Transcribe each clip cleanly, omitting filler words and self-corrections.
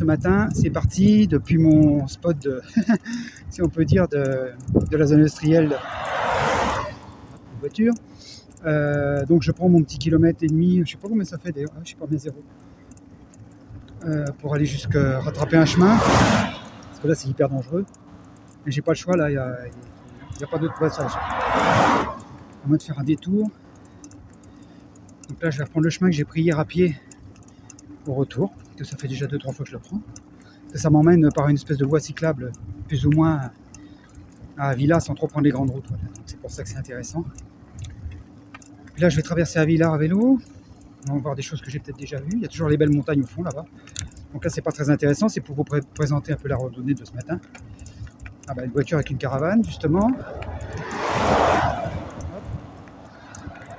ce matin, c'est parti depuis mon spot de, si on peut dire, de la zone industrielle de voiture. Donc je prends mon petit kilomètre et demi, je sais pas combien ça fait d'ailleurs, je sais pas, mais 0. Pour aller jusqu'à rattraper un chemin, parce que là c'est hyper dangereux. Mais j'ai pas le choix, là il n'y a pas d'autre passage. À moins de faire un détour. Donc là je vais reprendre le chemin que j'ai pris hier à pied au retour, que ça fait déjà 2-3 fois que je le prends. Ça m'emmène par une espèce de voie cyclable, plus ou moins à Villars, sans trop prendre les grandes routes. Voilà. Donc c'est pour ça que c'est intéressant. Puis là je vais traverser à Villars à vélo. On va voir des choses que j'ai peut-être déjà vues. Il y a toujours les belles montagnes au fond là-bas. Donc là c'est pas très intéressant, c'est pour vous présenter un peu la randonnée de ce matin. Ah bah, une voiture avec une caravane justement.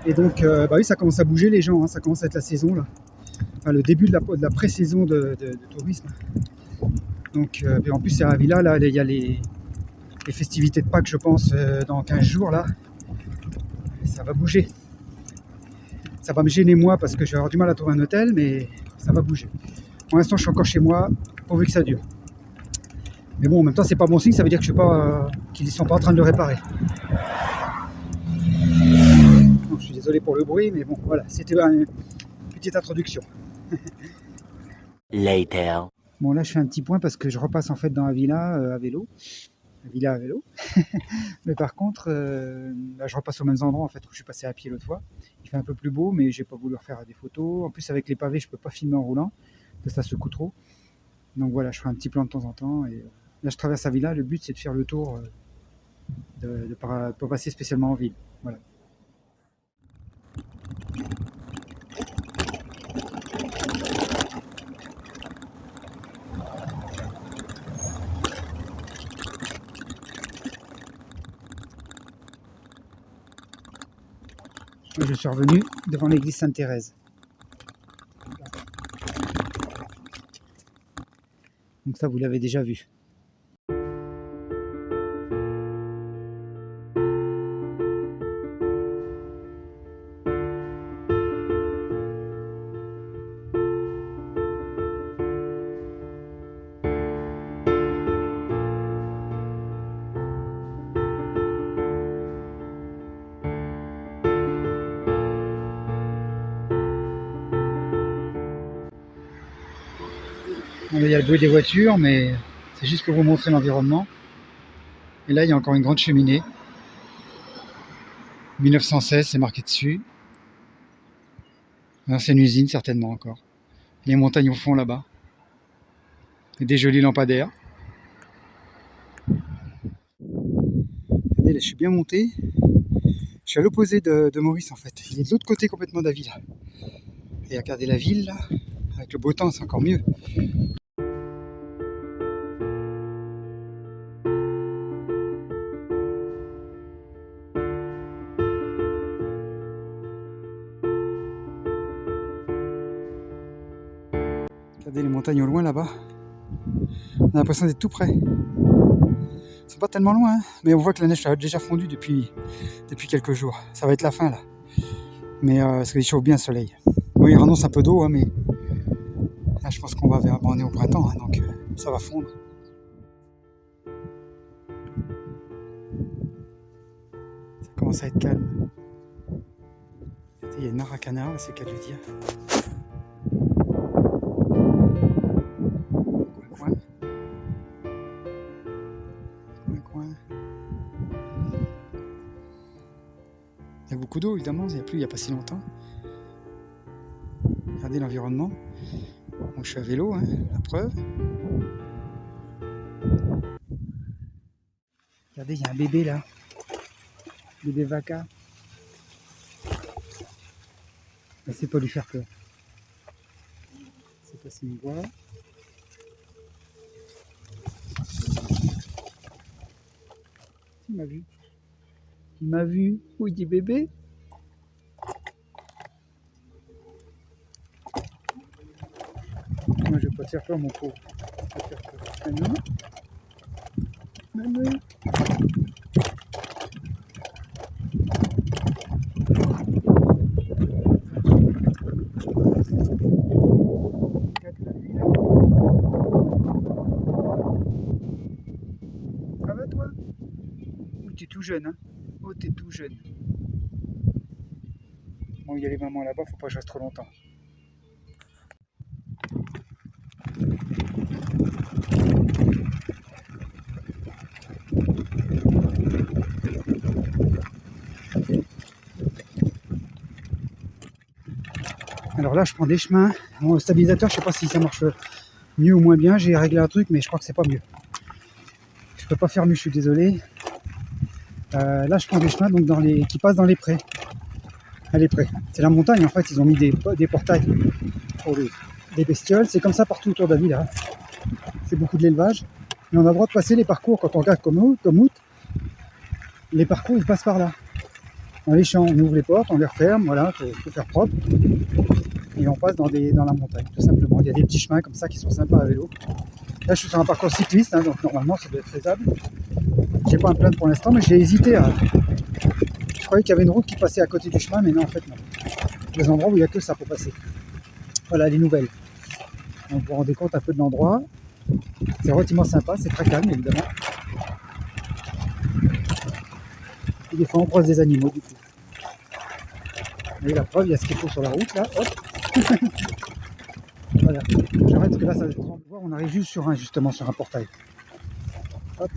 Et donc bah oui, ça commence à bouger les gens, hein. Ça commence à être la saison là. Enfin, le début de la pré-saison de tourisme. Donc et en plus c'est à Villars, là il y a les festivités de Pâques je pense dans 15 jours là. Ça va bouger. Ça va me gêner moi parce que je vais avoir du mal à trouver un hôtel, mais ça va bouger. Pour l'instant je suis encore chez moi, pourvu que ça dure. Mais bon, en même temps c'est pas bon signe, ça veut dire que je sais pas qu'ils sont pas en train de le réparer. Donc, je suis désolé pour le bruit, mais bon voilà, c'était une petite introduction. Later. Bon là je fais un petit point parce que je repasse en fait dans la villa à vélo. La villa à vélo. Mais par contre, là, je repasse aux mêmes endroits en fait où je suis passé à pied l'autre fois. Il fait un peu plus beau, mais j'ai pas voulu refaire des photos. En plus avec les pavés, je peux pas filmer en roulant, parce que ça secoue trop. Donc voilà, je ferai un petit plan de temps en temps. Et là je traverse la villa, le but c'est de faire le tour, de pas passer spécialement en ville. Voilà. Je suis revenu devant l'église Sainte-Thérèse. Donc ça, vous l'avez déjà vu. Il y a le bruit des voitures, mais c'est juste pour vous montrer l'environnement. Et là, il y a encore une grande cheminée. 1916, c'est marqué dessus. Alors, c'est une usine, certainement encore. Les montagnes au fond, là-bas. Et des jolis lampadaires. Regardez, là, je suis bien monté. Je suis à l'opposé de Maurice, en fait. Il est de l'autre côté complètement de la ville. Et regardez la ville, là. Avec le beau temps, c'est encore mieux. Regardez les montagnes au loin là-bas. On a l'impression d'être tout près. C'est pas tellement loin, hein, mais on voit que la neige a déjà fondu depuis quelques jours. Ça va être la fin là. Mais parce qu'il chauffe bien le soleil. Bon, il renonce un peu d'eau, hein, mais là je pense qu'on va vers. Bon, on est au printemps, hein, donc ça va fondre. Ça commence à être calme. Il y a une mare à canard, c'est le cas de le dire. Il y a beaucoup d'eau évidemment, il n'y a plus, il n'y a pas si longtemps. Regardez l'environnement. Bon, je suis à vélo, hein, la preuve. Regardez, il y a un bébé là. Bébé vaca. C'est pas lui faire peur. C'est pas s'il me voit. Il m'a vu. Il m'a vu. Où il dit bébé? Moi je vais pas te faire peur mon pauvre. Je vais pas te faire peur. Maman. Maman. Regarde la vie là. t'es tout jeune, hein. Oh, t'es tout jeune. Bon, il y a les mamans là-bas, faut pas que je reste trop longtemps. Alors là, je prends des chemins. Mon stabilisateur, je sais pas si ça marche mieux ou moins bien. J'ai réglé un truc, mais je crois que c'est pas mieux. Je peux pas faire mieux, je suis désolé. Là, je prends des chemins donc qui passent dans les prés. Les prés. C'est la montagne, en fait, ils ont mis des portails pour les bestioles. C'est comme ça partout autour de la ville. Hein. C'est beaucoup de l'élevage. Mais on a le droit de passer les parcours quand on regarde comme août. Les parcours, ils passent par là. Dans les champs, on ouvre les portes, on les referme, voilà, faut faire propre. Et on passe dans la montagne, tout simplement. Il y a des petits chemins comme ça qui sont sympas à vélo. Là, je suis sur un parcours cycliste, hein, donc normalement, ça doit être faisable. J'ai pas un plaindre pour l'instant, mais j'ai hésité à... Je croyais qu'il y avait une route qui passait à côté du chemin, mais non, en fait, non. Des endroits où il n'y a que ça pour passer. Voilà, les nouvelles. Donc, vous vous rendez compte un peu de l'endroit. C'est relativement sympa, c'est très calme, évidemment. Et des fois, on croise des animaux, du coup. Et la preuve, il y a ce qu'il faut sur la route, là. Hop. Voilà. J'arrête parce que là, ça va être trop. On arrive juste justement sur un portail. Hop.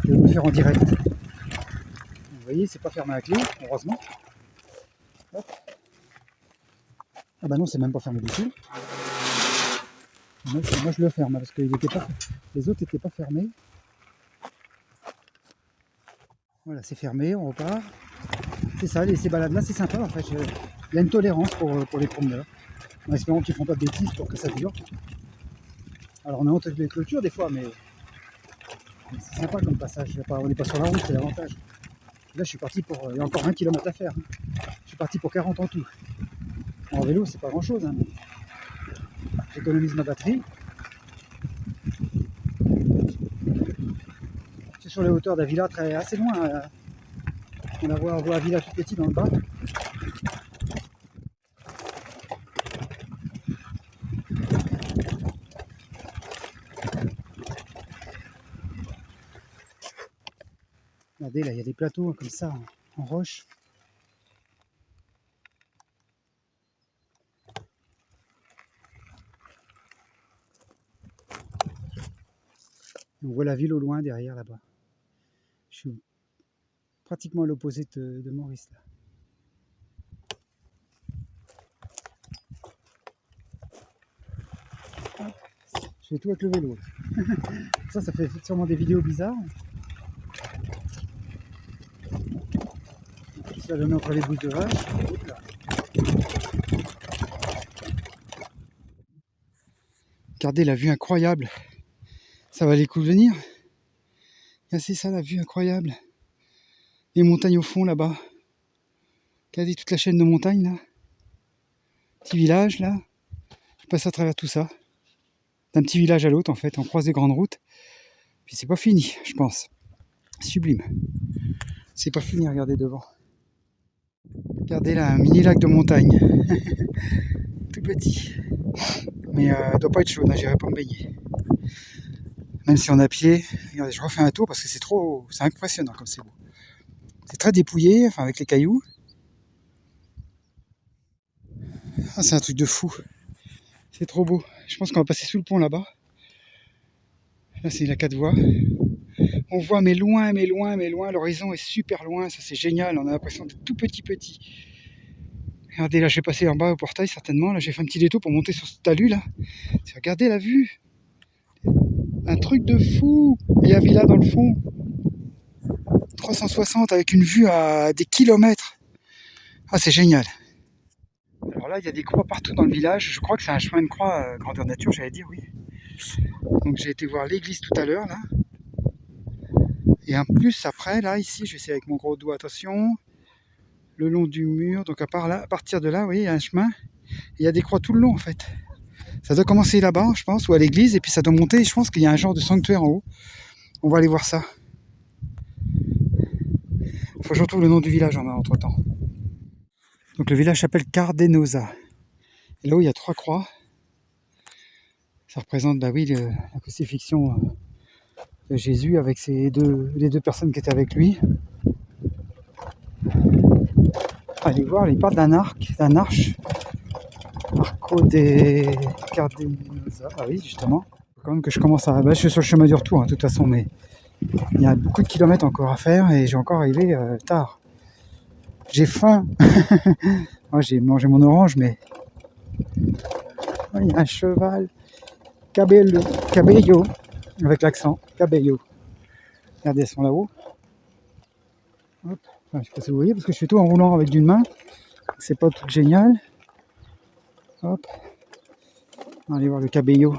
Je vais vous le faire en direct. Vous voyez, c'est pas fermé à clé, heureusement. Hop. Ah bah non, c'est même pas fermé du tout. Moi, je le ferme parce que les autres n'étaient pas fermés. Voilà, c'est fermé, on repart. C'est ça, ces balades-là, c'est sympa en fait. Il y a une tolérance pour les promeneurs. En espérant qu'ils ne font pas de bêtises pour que ça dure. Alors on est entre les clôtures des fois, mais c'est sympa comme passage. On n'est pas sur la route, c'est l'avantage. Là, je suis parti pour... Il y a encore 1 km à faire. Je suis parti pour 40 en tout. En vélo, c'est pas grand-chose. Hein, mais... J'économise ma batterie. C'est sur les hauteurs d'Avila, assez loin. On voit Avila tout petit dans le bas. Regardez, là, il y a des plateaux comme ça, en roche. On voit la ville au loin derrière là-bas. Je suis pratiquement à l'opposé de Maurice là. Je fais tout avec le vélo. Ça fait sûrement des vidéos bizarres. Ça le met entre les bouches de vache. Regardez la vue incroyable. Ça valait le coup de venir. C'est ça la vue incroyable. Les montagnes au fond là-bas. Regardez toute la chaîne de montagnes là. Petit village là. Je passe à travers tout ça. D'un petit village à l'autre en fait. On croise des grandes routes. Puis c'est pas fini, je pense. Sublime. C'est pas fini, regardez devant. Regardez là, un mini lac de montagne. Tout petit. Mais il doit pas être chaud, j'irai pas me baigner. Même si on est à pied, regardez, je refais un tour parce que c'est impressionnant comme c'est beau. C'est très dépouillé, enfin avec les cailloux. Ah, c'est un truc de fou. C'est trop beau. Je pense qu'on va passer sous le pont là-bas. Là, c'est la 4 voies. On voit mais loin, l'horizon est super loin, ça c'est génial, on a l'impression d'être tout petit. Regardez, là je vais passer en bas au portail certainement, là j'ai fait un petit détour pour monter sur ce talus là. Regardez la vue. Un truc de fou. Et il y a Villa dans le fond. 360 avec une vue à des kilomètres. Ah, c'est génial. Alors là, il y a des croix partout dans le village. Je crois que c'est un chemin de croix grandeur nature, j'allais dire, oui. Donc j'ai été voir l'église tout à l'heure, là. Et en plus, après, là, ici, je vais essayer avec mon gros doigt, attention. Le long du mur. Donc à partir de là, vous voyez, il y a un chemin. Et il y a des croix tout le long, en fait. Ça doit commencer là-bas, je pense, ou à l'église. Et puis ça doit monter. Je pense qu'il y a un genre de sanctuaire en haut. On va aller voir ça. Il faut que je retrouve le nom du village entre temps. Donc le village s'appelle Cardenosa. Et là où il y a 3 croix, ça représente, bah oui, la crucifixion Jésus avec les deux personnes qui étaient avec lui. Allez voir, il parle d'un arche. Arco des Cardinosa. Ah oui, justement. Faut quand même que je commence à... je suis sur le chemin du retour, hein, de toute façon, mais il y a beaucoup de kilomètres encore à faire et j'ai encore arrivé tard. J'ai faim. Moi, j'ai mangé mon orange, mais... Il y a un cheval. Cabello. Avec l'accent. Cabello. Regardez, elles sont là-haut. Hop. Enfin, je ne sais pas si vous voyez, parce que je suis tout en roulant avec d'une main. C'est pas tout génial. Hop. Allez voir le Cabello.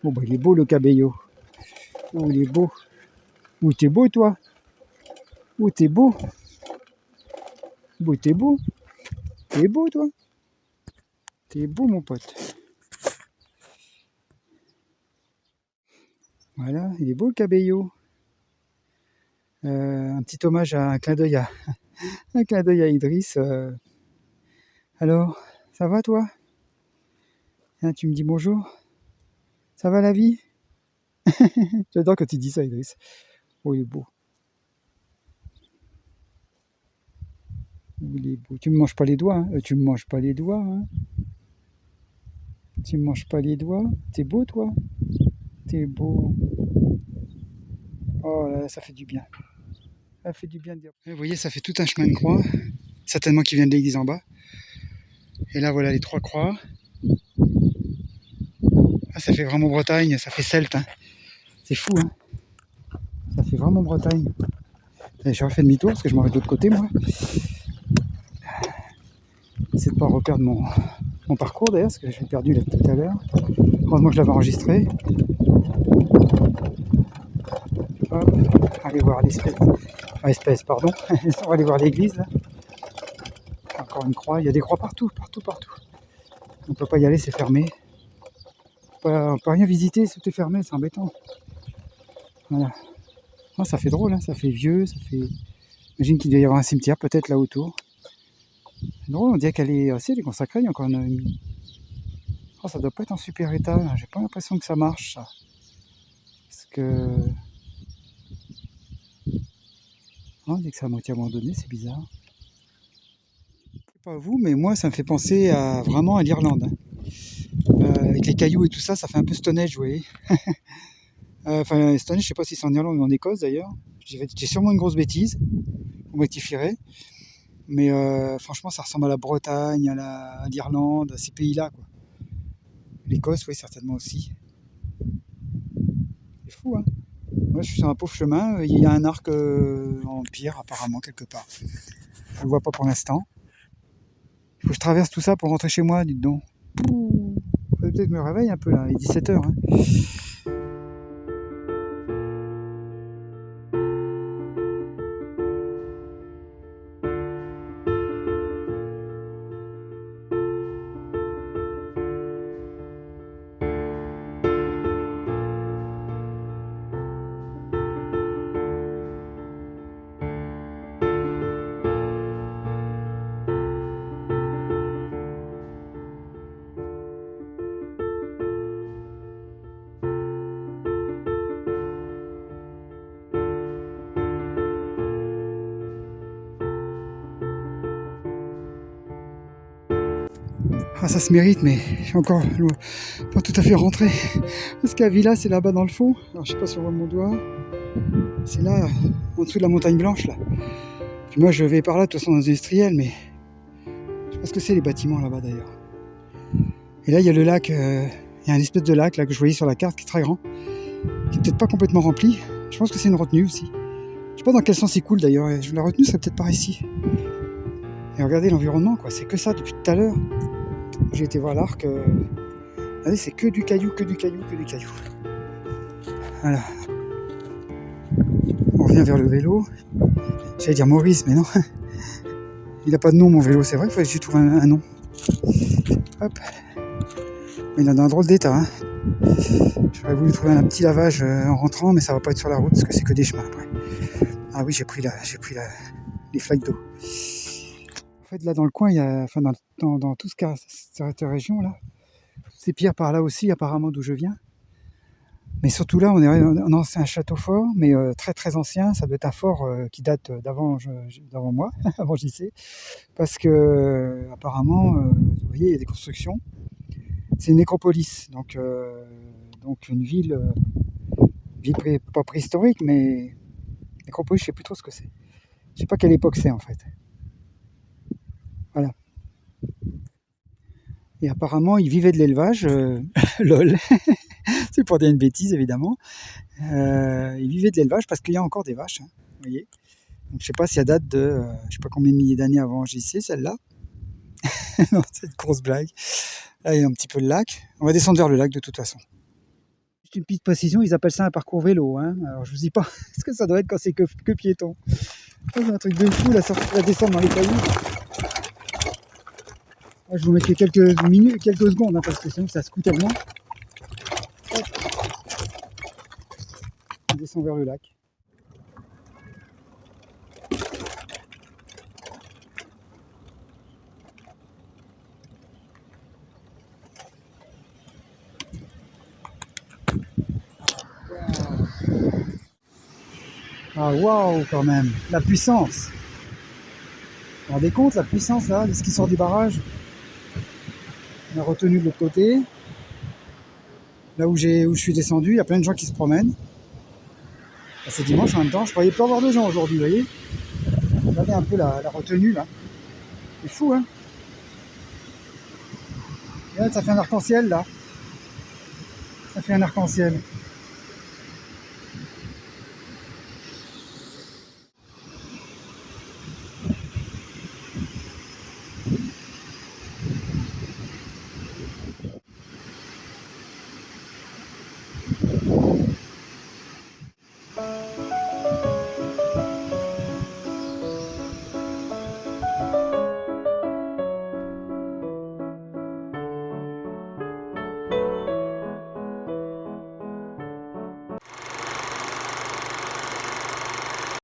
Bon, bah, il est beau, le Cabello. Oh, il est beau. Ouh, t'es beau, toi. Ouh, t'es beau. Ouh, t'es beau. T'es beau, toi. T'es beau, mon pote. Voilà, il est beau, le Cabello. Un petit hommage à un clin d'œil à Idriss. Alors, ça va, toi? Hein, tu me dis bonjour. Ça va, la vie? J'adore quand tu dis ça, Idriss. Oh, il est beau. Il est beau. Tu me manges pas les doigts, hein. Tu me manges pas les doigts, hein. Tu me manges pas les doigts. T'es beau, toi. T'es beau. Oh là là, ça fait du bien. Ça fait du bien de dire. Vous voyez, ça fait tout un chemin de croix. Certainement qui vient de l'église en bas. Et là, voilà les 3 croix. Ah, ça fait vraiment Bretagne, ça fait celte, hein. C'est fou, hein. Ça fait vraiment Bretagne. J'ai refait demi-tour parce que je m'en vais de l'autre côté, moi. C'est de pas reperdre mon parcours d'ailleurs, parce que j'ai perdu là tout à l'heure. Heureusement que je l'avais enregistré. Hop, allez voir pardon. On va aller voir l'église là. Encore une croix, il y a des croix partout. On peut pas y aller, c'est fermé. On peut rien visiter, tout est fermé, c'est embêtant. Voilà. Oh, ça fait drôle, hein, ça fait vieux, ça fait. J'imagine qu'il doit y avoir un cimetière peut-être là autour. C'est drôle, on dirait qu'elle est assez consacrée, il y a encore une. Oh, ça doit pas être en super état, là. J'ai pas l'impression que ça marche ça. Parce que. Oh, on dit que c'est à moitié abandonné, c'est bizarre. Je sais pas vous, mais moi ça me fait penser vraiment à l'Irlande. Avec les cailloux et tout ça, ça fait un peu Stone Age, vous voyez. Enfin, Stone Age, je sais pas si c'est en Irlande ou en Écosse d'ailleurs. J'ai sûrement une grosse bêtise, vous me rectifierez. Mais franchement, ça ressemble à la Bretagne, à l'Irlande, à ces pays-là, quoi. L'Écosse, oui, certainement aussi. C'est fou, hein. Moi, je suis sur un pauvre chemin. Il y a un arc en pierre, apparemment, quelque part. Je le vois pas pour l'instant. Il faut que je traverse tout ça pour rentrer chez moi, dites donc. Peut-être que je me réveille un peu là, il est 17h. Hein. Ah, ça se mérite, mais je suis encore pas tout à fait rentré. Parce qu'à Villa, c'est là-bas dans le fond. Alors, je sais pas si on voit mon doigt. C'est là, en dessous de la montagne blanche, là. Puis moi, je vais par là, de toute façon, dans l'industriel, mais je sais pas ce que c'est, les bâtiments là-bas, d'ailleurs. Et là, il y a le lac, il y a un espèce de lac, là, que je voyais sur la carte, qui est très grand, qui est peut-être pas complètement rempli. Je pense que c'est une retenue aussi. Je sais pas dans quel sens il coule, d'ailleurs. La retenue serait peut-être par ici. Et regardez l'environnement, quoi. C'est que ça, depuis tout à l'heure. J'ai été voir l'arc. Regardez, c'est que du caillou. Voilà. On revient vers le vélo. J'allais dire Maurice, mais non. Il n'a pas de nom, mon vélo. C'est vrai qu'il fallait que je trouve un nom. Hop. Mais il est dans un drôle d'état. Hein. J'aurais voulu trouver un petit lavage en rentrant, mais ça va pas être sur la route parce que c'est que des chemins après. Ah oui, j'ai pris les flaques d'eau. En fait, là dans le coin, il y a, enfin dans tout cette région là, ces pierres par là aussi, apparemment d'où je viens. Mais surtout là, on est un ancien château fort, mais très très ancien. Ça doit être un fort qui date d'avant moi, avant JC, parce que apparemment, vous voyez, il y a des constructions. C'est une nécropolis, donc une ville pas préhistorique, mais nécropolis, je sais plus trop ce que c'est. Je sais pas quelle époque c'est en fait. Voilà. Et apparemment, ils vivaient de l'élevage, lol, c'est pour dire une bêtise évidemment. Ils vivaient de l'élevage parce qu'il y a encore des vaches, hein, vous voyez. Donc je sais pas si elle date de, je sais pas combien de milliers d'années avant JC, celle-là. Non, c'est une grosse blague. Là, il y a un petit peu le lac. On va descendre vers le lac de toute façon. Juste une petite précision, ils appellent ça un parcours vélo. Hein. Alors je vous dis pas ce que ça doit être quand c'est que piéton. C'est un truc de fou, la descente dans les cailloux. Là, je vous mettrai quelques minutes, quelques secondes, hein, parce que sinon ça secoue tellement. Hop. On descend vers le lac. Ah waouh quand même, la puissance. Vous vous rendez compte la puissance là, de ce qui sort du barrage? On a retenu de l'autre côté. Là où je suis descendu, il y a plein de gens qui se promènent. C'est dimanche en même temps, je croyais pas avoir de gens aujourd'hui, vous voyez. Regardez un peu la retenue là. C'est fou hein. Regarde, ça fait un arc-en-ciel là. Ça fait un arc-en-ciel.